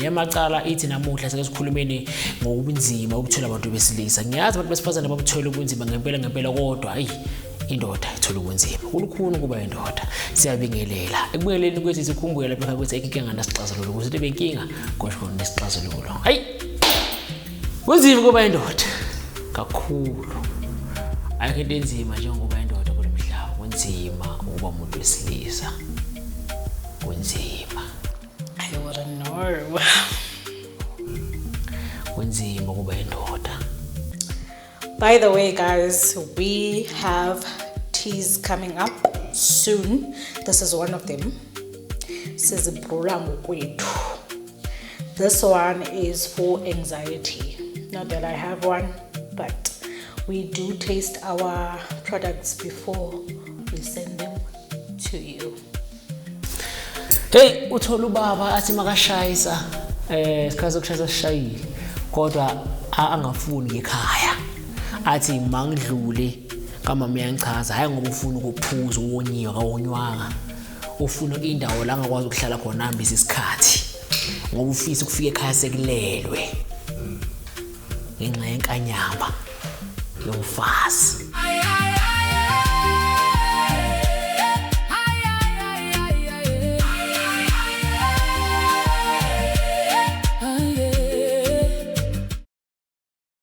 Yamacala ithi namuhla sesikhulumeni ngobunzima obuthola abantu besilisa. Ngiyazi abantu besifazane babuthola ubunzima ngempela kodwa hayi indoda ithola ubunzima. Kulukhuni kuba indoda. Siyabingelela. Ekubingeleni kwethu sikhumbule lapha ukuthi inkinga ngasixazululo ukuthi benkinga kodwa nesixazululo. Hayi. Kunzima kuba indoda. Kakhulu. Ayikho into enzima njengoba indoda kulemhlaba. Kunzima ukuba umuntu wesilisa. Kunzima. I wouldn't know. Kunzima kuba indoda. By the way, guys, we have teas coming up soon. This is one of them. This one is for anxiety. Not that I have one, but we do taste our products before we send them to you. Hey, uthola ubaba athi makashayisa sikhathi sokushayisa sishayile kodwa angafuni ekhaya. Athi mangidlule kamama uyangichaza hayi ngoba ufuna ukuphuza uwonyiwe kawonywanga. Ufuna indawo la ngakwazi ukuhlala khona hambisa isikhathi. Ngoba ufisa ukufika ekhaya sekulelwe. Ngenxa yenkanyamba yomfazi.